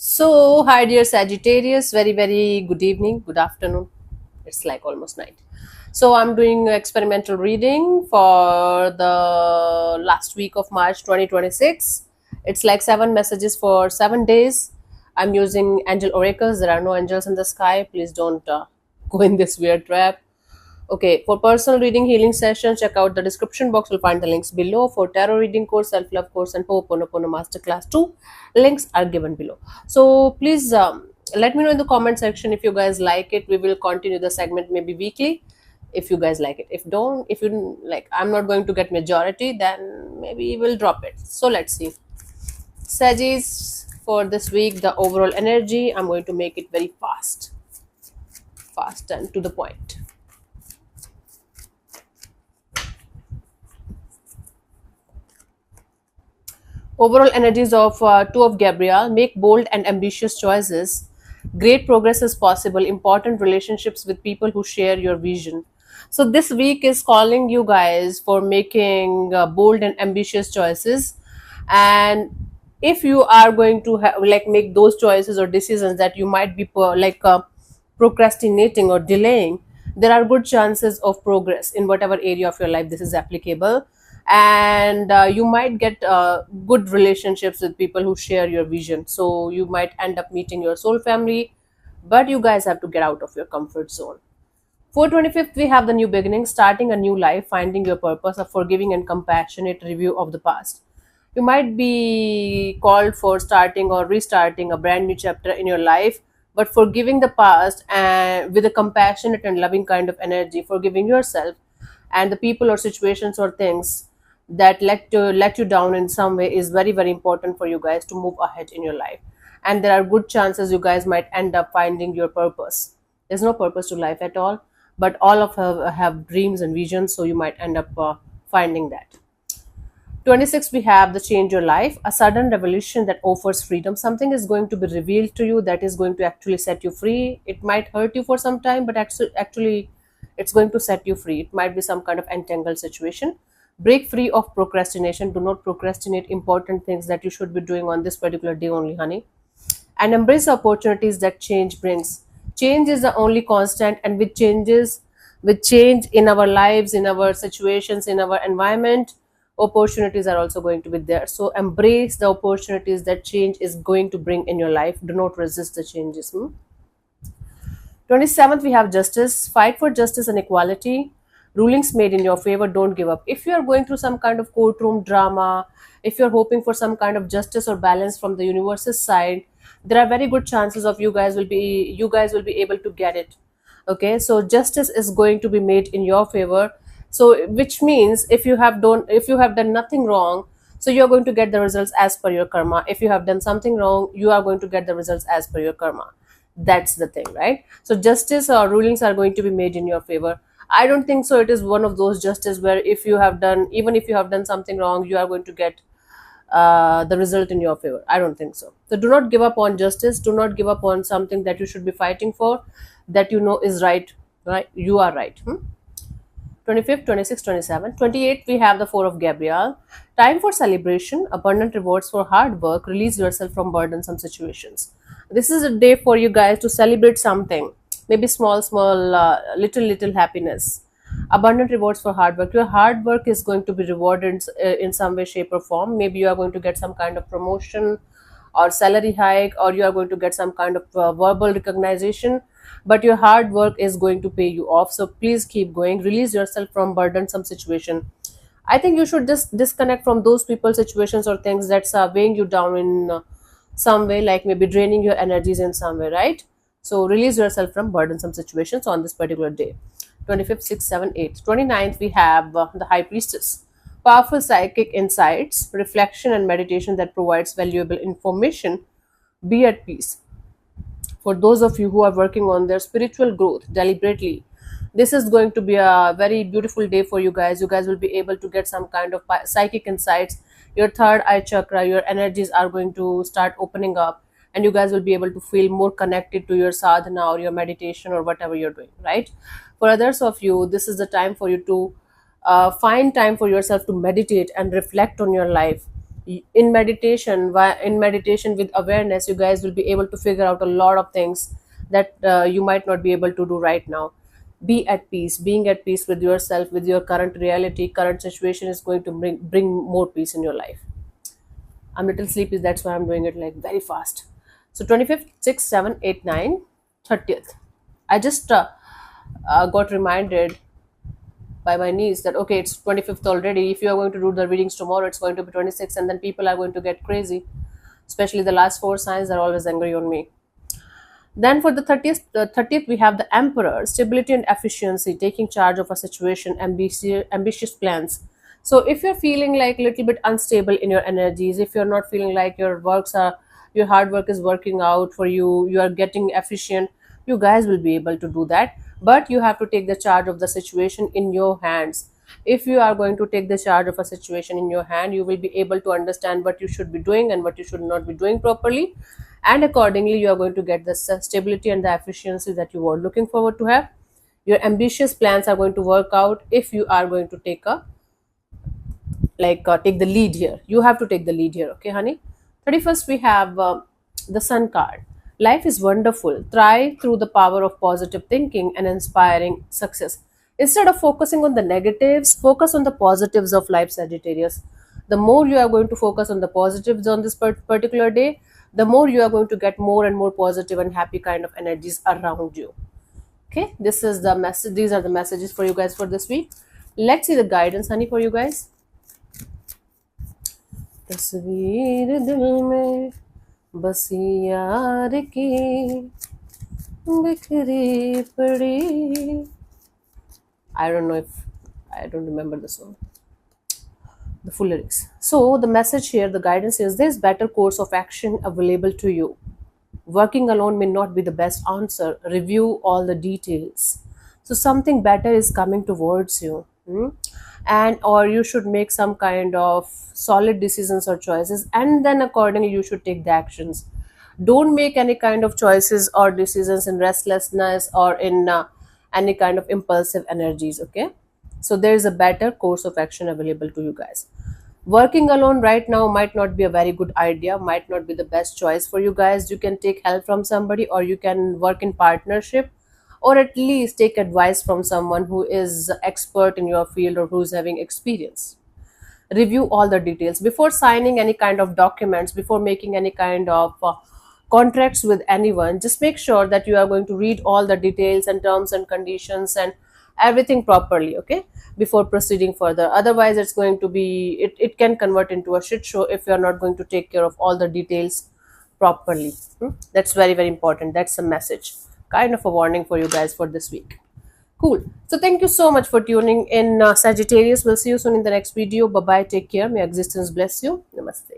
Hi dear Sagittarius, very, very good evening, good afternoon. It's like almost night. I'm doing experimental reading for the last week of March 2026. It's like 7 messages for 7 days. I'm using angel oracles. There are no angels in the sky. Please don't go in this weird trap. Okay, for personal reading healing sessions, check out the description box. You'll find the links below. For tarot reading course, self-love course, and Ho'oponopono Masterclass 2, links are given below. So please let me know in the comment section if you guys like it. We will continue the segment maybe weekly if you guys like it. If you like, I'm not going to get majority, then maybe we'll drop it. So let's see. Sagis, for this week, the overall energy, I'm going to make it very fast and to the point. Overall energies of two of Gabriel: make bold and ambitious choices. Great progress is possible. Important relationships with people who share your vision. So this week is calling you guys for making bold and ambitious choices. And if you are going to like make those choices or decisions that you might be procrastinating or delaying, there are good chances of progress in whatever area of your life this is applicable. And you might get good relationships with people who share your vision, so you might end up meeting your soul family, but you guys have to get out of your comfort zone. For 25th, we have the new beginning, starting a new life, finding your purpose, a forgiving and compassionate review of the past. You might be called for starting or restarting a brand new chapter in your life, but forgiving the past and with a compassionate and loving kind of energy, forgiving yourself and the people or situations or things that let you down in some way is very, very important for you guys to move ahead in your life. And there are good chances you guys might end up finding your purpose. There's no purpose to life at all, but all of have dreams and visions, so you might end up finding that. 26, we have the change your life, a sudden revolution that offers freedom. Something is going to be revealed to you that is going to actually set you free. It might hurt you for some time, but actually it's going to set you free. It might be some kind of entangled situation. Break free of procrastination. Do not procrastinate important things that you should be doing on this particular day only, honey. And embrace the opportunities that change brings. Change is the only constant, and with change in our lives, in our situations, in our environment, opportunities are also going to be there. So embrace the opportunities that change is going to bring in your life. Do not resist the changes. 27th, we have justice. Fight for justice and equality. Rulings made in your favor. Don't give up. If you are going through some kind of courtroom drama, if you're hoping for some kind of justice or balance from the universe's side, there are very good chances of you guys will be able to get it. Okay, so justice is going to be made in your favor. So which means if you have done nothing wrong, so you're going to get the results as per your karma. If you have done something wrong, you are going to get the results as per your karma. That's the thing, right? So justice or rulings are going to be made in your favor. I don't think so it is one of those justice where if you have done, even if you have done something wrong, you are going to get the result in your favor. I don't think so. So do not give up on justice. Do not give up on something that you should be fighting for, that you know is right. Right, you are right. 25th, 26th, 27th, 28th, we have the Four of Gabriel. Time for celebration, abundant rewards for hard work, release yourself from burdensome situations. This is a day for you guys to celebrate something, maybe small, little happiness. Abundant rewards for hard work. Your hard work is going to be rewarded in some way, shape, or form. Maybe you are going to get some kind of promotion or salary hike, or you are going to get some kind of verbal recognition, but your hard work is going to pay you off. So please keep going, release yourself from burdensome situation. I think you should just disconnect from those people, situations, or things that's weighing you down in some way, like maybe draining your energies in some way, right? So release yourself from burdensome situations on this particular day. 25th, 6th, 7th, 8th. 29th, we have the High Priestess. Powerful psychic insights, reflection, and meditation that provides valuable information. Be at peace. For those of you who are working on their spiritual growth deliberately, this is going to be a very beautiful day for you guys. You guys will be able to get some kind of psychic insights. Your third eye chakra, your energies are going to start opening up, and you guys will be able to feel more connected to your sadhana or your meditation or whatever you're doing, right? For others of you, this is the time for you to find time for yourself to meditate and reflect on your life. In meditation with awareness, you guys will be able to figure out a lot of things that you might not be able to do right now. Be at peace. Being at peace with yourself, with your current reality, current situation is going to bring more peace in your life. I'm little sleepy, that's why I'm doing it like very fast. So 25th, 6th, 7th, 8th, 9th, 30th. I just got reminded by my niece that okay, it's 25th already. If you are going to do the readings tomorrow, it's going to be 26th, and then people are going to get crazy. Especially the last four signs are always angry on me. Then for the 30th, we have the Emperor, stability and efficiency, taking charge of a situation, ambitious plans. So if you're feeling like a little bit unstable in your energies, if you're not feeling like your hard work is working out for you, you are getting efficient, you guys will be able to do that. But you have to take the charge of the situation in your hands. If you are going to take the charge of a situation in your hand, you will be able to understand what you should be doing and what you should not be doing properly, and accordingly you are going to get the stability and the efficiency that you are looking forward to have. Your ambitious plans are going to work out if you are going to take the lead here. You have to take the lead here, okay honey. 31st, we have the Sun card. Life is wonderful. Thrive through the power of positive thinking and inspiring success. Instead of focusing on the negatives, focus on the positives of life, Sagittarius. The more you are going to focus on the positives on this particular day, the more you are going to get more and more positive and happy kind of energies around you. Okay, this is the message. These are the messages for you guys for this week. Let's see the guidance, honey, for you guys. तस्वीर दिल में बसी यार की बिखरी पड़ी. I don't know if I don't remember the song, the full lyrics. So the message here, the guidance is there's better course of action available to you. Working alone may not be the best answer. Review all the details. So something better is coming towards you. And or you should make some kind of solid decisions or choices, and then accordingly you should take the actions. Don't make any kind of choices or decisions in restlessness or in any kind of impulsive energies, okay. So there is a better course of action available to you guys. Working alone right now might not be a very good idea, might not be the best choice for you guys. You can take help from somebody, or you can work in partnership, or at least take advice from someone who is expert in your field or who's having experience. Review all the details before signing any kind of documents, before making any kind of contracts with anyone. Just make sure that you are going to read all the details and terms and conditions and everything properly, okay, before proceeding further. Otherwise it's going to be, it can convert into a shit show if you are not going to take care of all the details properly. That's very very important. That's a message, kind of a warning for you guys for this week. Cool. So thank you so much for tuning in, Sagittarius. We'll see you soon in the next video. Bye bye, take care, may existence bless you. Namaste.